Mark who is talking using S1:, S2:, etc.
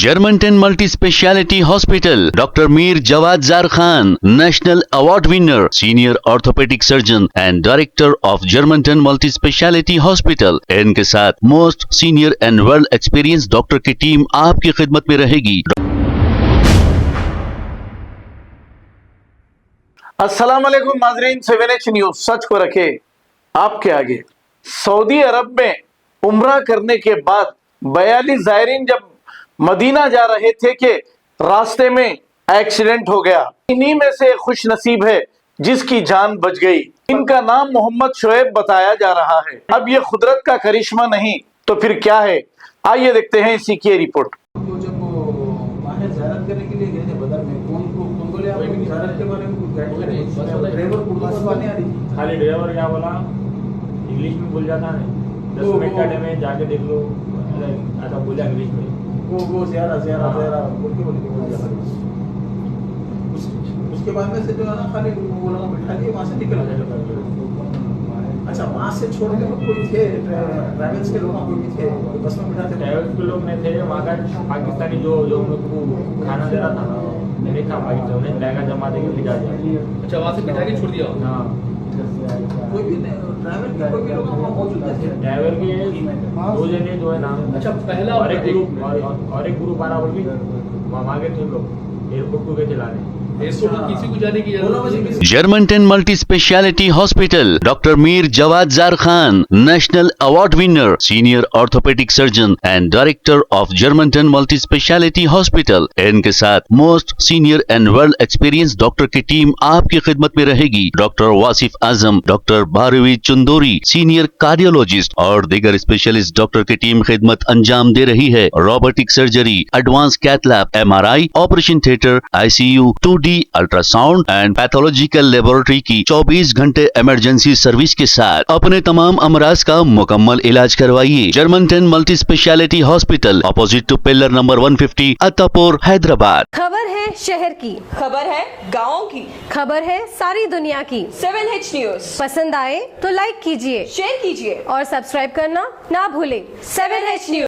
S1: Germanton multi speciality hospital, doctor Mir Jawad jar Khan, national award winner, senior orthopaedic surgeon and director of Germanton multi speciality hospital. इनके साथ most senior and well experience doctor की team आपकी खिदमत में रहेगी।
S2: अस्सलाम वालेकुम नाज़रीन, 7H न्यूज सच को रखे आपके आगे। सऊदी अरब में उम्रा करने के बाद 42 ज़ायरीन जब मदीना जा रहे थे कि रास्ते में एक्सीडेंट हो गया। इन्हीं में से खुश नसीब है जिसकी जान बच गई। इनका नाम मोहम्मद शोएब बताया जा रहा है। अब ये खुदरत का करिश्मा नहीं तो फिर क्या है, आइए देखते हैं इसी की रिपोर्ट।
S3: जब वो बाहर ज़ियारत करने के लिए गए थे बदर में, कौन बोले आप ज़ियारत के बारे में कुछ गाइड करें? ड्राइवर को बस नहीं आ रही,
S4: खाली ड्राइवर क्या बोला, इंग्लिश में बोल जाता है। 10 मिनट का टाइम है, जाके देख लो। ऐसा बोला इंग्लिश में,
S3: वो ज़्यादा बोल के जाता है। उसके बाद में से जो है ना, खाली वो लोग बिठा लिए, वहाँ से निकल गए। अच्छा, वहाँ से छोड़ के कोई थे ट्रैवल्स के लोग, कोई भी थे बस में बिठाते?
S4: ट्रैवल्स के लोग नहीं थे, वहाँ का पाकिस्तानी जो हम लोग को खाना दे रहा था ना, मैंने कहा पाकिस्तान उन्हें बैगा जमा देकर ले जा दिया।
S5: अच्छा, वहाँ से बिठा के छोड़ दिया?
S4: हाँ,
S3: कोई भी ड्राइवर के कोई भी लोग वहाँ मौजूद थे?
S4: ड्राइवर के 2 जने जो है ना,
S5: अच्छा, पहला
S4: और एक ग्रुप बराबर भी वहाँ गए थे लोग, एयरपोर्ट को गए थे लाने।
S5: किसी को जाने की जरूरत नहीं।
S1: Germanton multi speciality hospital, doctor Mir Jawad jar Khan, national award winner, senior orthopaedic surgeon and director of Germanton multi speciality hospital. इनके साथ most senior and well experience doctor की टीम आपकी खिदमत में रहेगी। Doctor Wasif Azam, doctor Bharvi Chandori, senior cardiologist और दीगर स्पेशलिस्ट डॉक्टर की टीम खिदमत अंजाम दे रही है। Robotic surgery, advance cath lab, MRI, operation theatre, ICU, 2D ultrasound and pathological laboratory की 24 घंटे इमरजेंसी सर्विस के साथ अपने तमाम अमराज का मुकम्मल इलाज करवाइए। Germanton multi speciality hospital, opposite to pillar number 150, Attapur, Hyderabad.
S6: खबर है शहर की,
S7: खबर है गाँव की,
S6: खबर है सारी दुनिया की।
S7: 7H न्यूज
S6: पसंद आए तो लाइक कीजिए,
S7: शेयर कीजिए
S6: और सब्सक्राइब करना ना भूले।
S7: 7H news.